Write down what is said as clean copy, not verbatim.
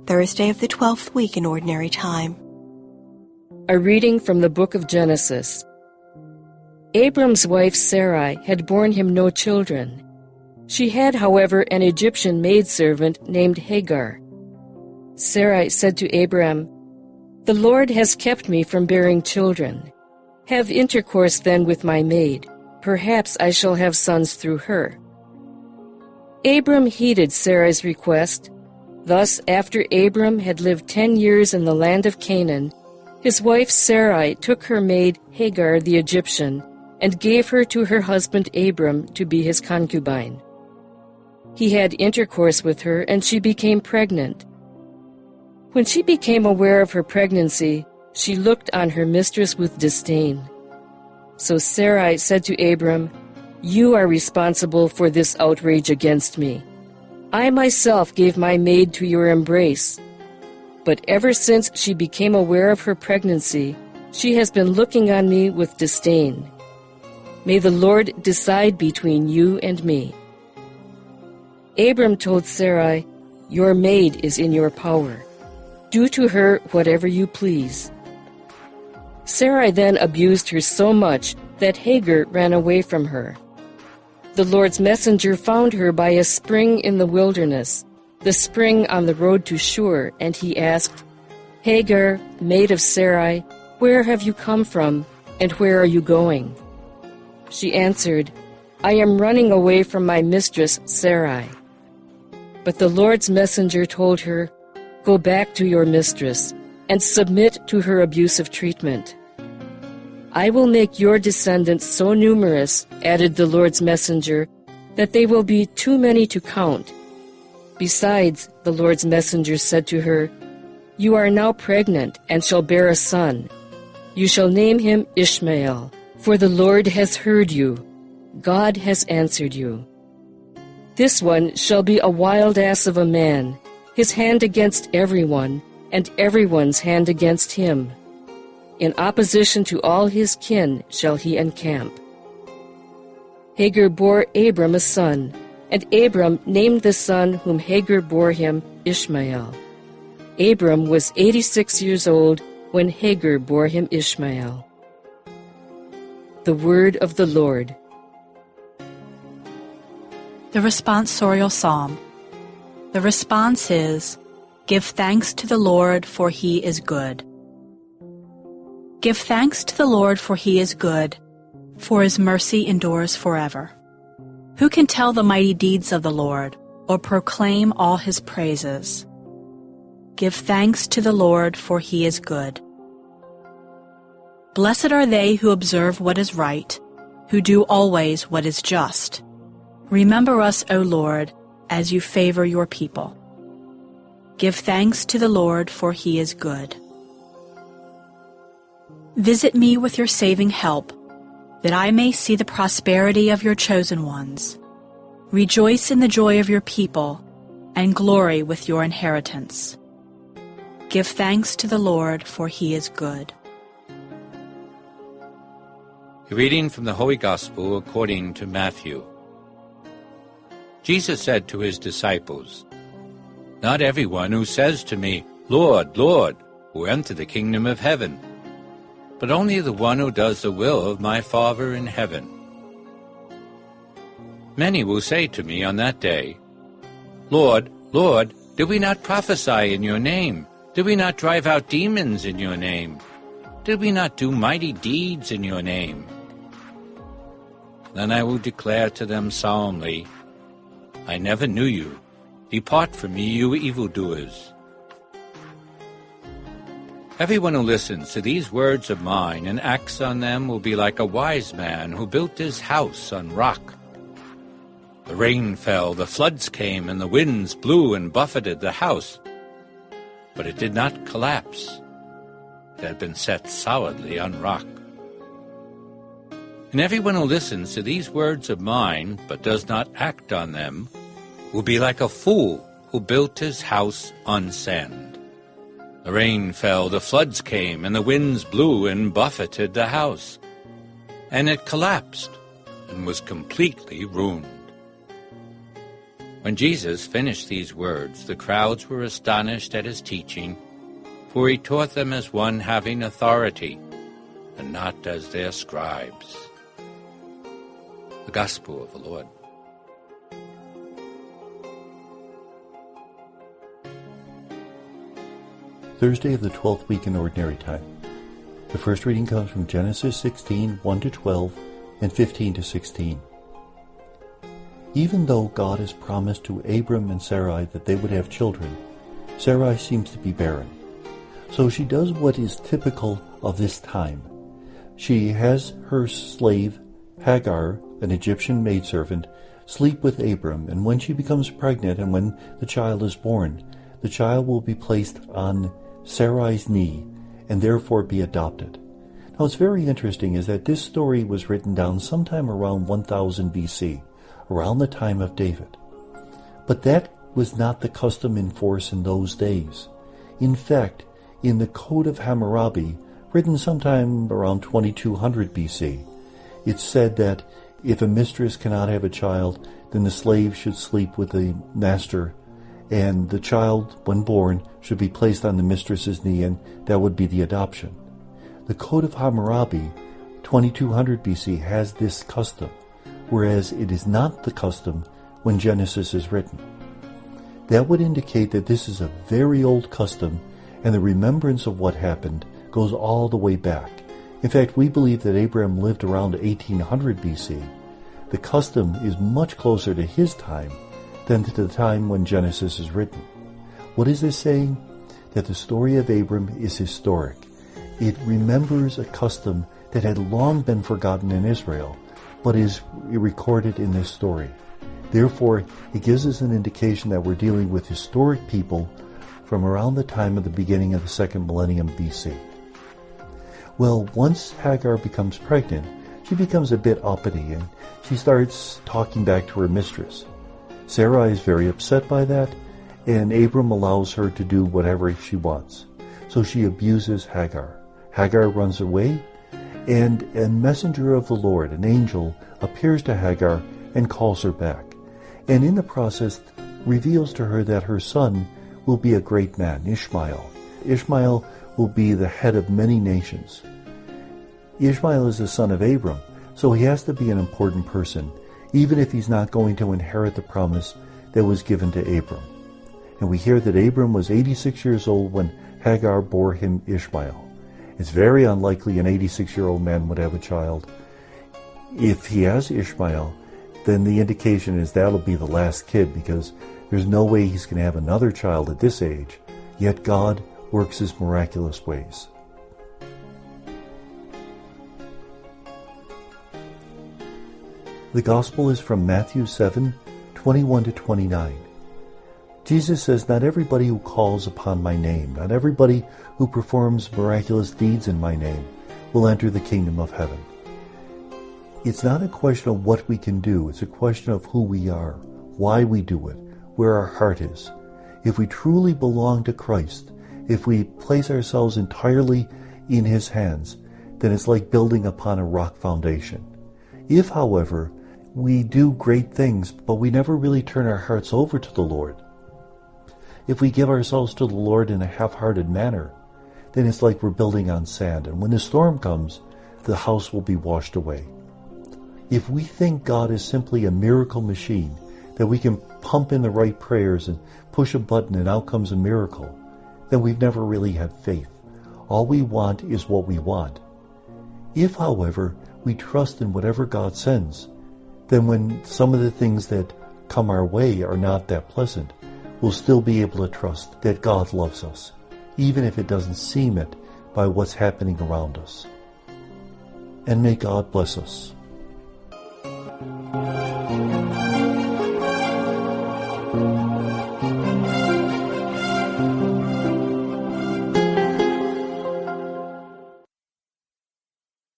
Thursday of the 12th week in Ordinary Time. A reading from the book of Genesis. Abram's wife Sarai had borne him no children. She had, however, an Egyptian maidservant named Hagar. Sarai said to Abram, "The Lord has kept me from bearing children. Have intercourse then with my maid. Perhaps I shall have sons through her." Abram heeded Sarai's request. Thus, after Abram had lived 10 years in the land of Canaan, his wife Sarai took her maid Hagar the Egyptian and gave her to her husband Abram to be his concubine. He had intercourse with her, and she became pregnant. When she became aware of her pregnancy, she looked on her mistress with disdain. So Sarai said to Abram, "You are responsible for this outrage against me. I myself gave my maid to your embrace. But ever since she became aware of her pregnancy, she has been looking on me with disdain. May the Lord decide between you and me." Abram told Sarai, "Your maid is in your power. Do to her whatever you please." Sarai then abused her so much that Hagar ran away from her. The Lord's messenger found her by a spring in the wilderness, the spring on the road to Shur, and he asked, "Hagar, maid of Sarai, where have you come from, and where are you going?" She answered, "I am running away from my mistress Sarai." But the Lord's messenger told her, "Go back to your mistress, and submit to her abusive treatment." "I will make your descendants so numerous," added the Lord's messenger, "that they will be too many to count." Besides, the Lord's messenger said to her, "You are now pregnant and shall bear a son. You shall name him Ishmael, for the Lord has heard you. God has answered you. This one shall be a wild ass of a man, his hand against everyone, and everyone's hand against him. In opposition to all his kin shall he encamp." Hagar bore Abram a son, and Abram named the son whom Hagar bore him Ishmael. Abram was 86 years old when Hagar bore him Ishmael. The word of the Lord. The responsorial psalm. The response is, "Give thanks to the Lord, for he is good." Give thanks to the Lord, for he is good, for his mercy endures forever. Who can tell the mighty deeds of the Lord, or proclaim all his praises? Give thanks to the Lord, for he is good. Blessed are they who observe what is right, who do always what is just. Remember us, O Lord, as you favor your people. Give thanks to the Lord, for he is good. Visit me with your saving help, that I may see the prosperity of your chosen ones. Rejoice in the joy of your people, and glory with your inheritance. Give thanks to the Lord, for he is good. A reading from the Holy Gospel according to Matthew. Jesus said to his disciples, "Not everyone who says to me, 'Lord, Lord,' will enter the kingdom of heaven, but only the one who does the will of my Father in heaven. Many will say to me on that day, 'Lord, Lord, did we not prophesy in your name? Did we not drive out demons in your name? Did we not do mighty deeds in your name?' Then I will declare to them solemnly, 'I never knew you. Depart from me, you evildoers.' Everyone who listens to these words of mine and acts on them will be like a wise man who built his house on rock. The rain fell, the floods came, and the winds blew and buffeted the house, but it did not collapse. It had been set solidly on rock. And everyone who listens to these words of mine but does not act on them will be like a fool who built his house on sand. The rain fell, the floods came, and the winds blew and buffeted the house. And it collapsed and was completely ruined. When Jesus finished these words, the crowds were astonished at his teaching, for he taught them as one having authority, and not as their scribes. The Gospel of the Lord. Thursday of the 12th week in Ordinary Time. The first reading comes from Genesis 16, 1-12, and 15-16. Even though God has promised to Abram and Sarai that they would have children, Sarai seems to be barren. So she does what is typical of this time. She has her slave, Hagar, an Egyptian maidservant, sleep with Abram, and when she becomes pregnant and when the child is born, the child will be placed on Sarai's knee and therefore be adopted. Now what's very interesting is that this story was written down sometime around 1000 BC, around the time of David. But that was not the custom in force in those days. In fact, in the Code of Hammurabi, written sometime around 2200 BC, it said that if a mistress cannot have a child, then the slave should sleep with the master, and the child, when born, should be placed on the mistress's knee, and that would be the adoption. The Code of Hammurabi, 2200 BC, has this custom, whereas it is not the custom when Genesis is written. That would indicate that this is a very old custom, and the remembrance of what happened goes all the way back. In fact, we believe that Abraham lived around 1800 BC. The custom is much closer to his time than to the time when Genesis is written. What is this saying? That the story of Abram is historic. It remembers a custom that had long been forgotten in Israel, but is recorded in this story. Therefore, it gives us an indication that we're dealing with historic people from around the time of the beginning of the second millennium BC. Well, once Hagar becomes pregnant, she becomes a bit uppity and she starts talking back to her mistress. Sarai is very upset by that, and Abram allows her to do whatever she wants. So she abuses Hagar. Hagar runs away, and a messenger of the Lord, an angel, appears to Hagar and calls her back, and in the process reveals to her that her son will be a great man, Ishmael. Ishmael will be the head of many nations. Ishmael is the son of Abram, so he has to be an important person, even if he's not going to inherit the promise that was given to Abram. And we hear that Abram was 86 years old when Hagar bore him Ishmael. It's very unlikely an 86-year-old man would have a child. If he has Ishmael, then the indication is that'll be the last kid, because there's no way he's going to have another child at this age. Yet God works his miraculous ways. The Gospel is from Matthew 7, 21-29. Jesus says, "Not everybody who calls upon my name, not everybody who performs miraculous deeds in my name will enter the kingdom of heaven." It's not a question of what we can do, it's a question of who we are, why we do it, where our heart is. If we truly belong to Christ, if we place ourselves entirely in His hands, then it's like building upon a rock foundation. If, however, we do great things, but we never really turn our hearts over to the Lord, if we give ourselves to the Lord in a half-hearted manner, then it's like we're building on sand, and when the storm comes, the house will be washed away. If we think God is simply a miracle machine, that we can pump in the right prayers and push a button and out comes a miracle, then we've never really had faith. All we want is what we want. If, however, we trust in whatever God sends, then when some of the things that come our way are not that pleasant, we'll still be able to trust that God loves us, even if it doesn't seem it by what's happening around us. And may God bless us.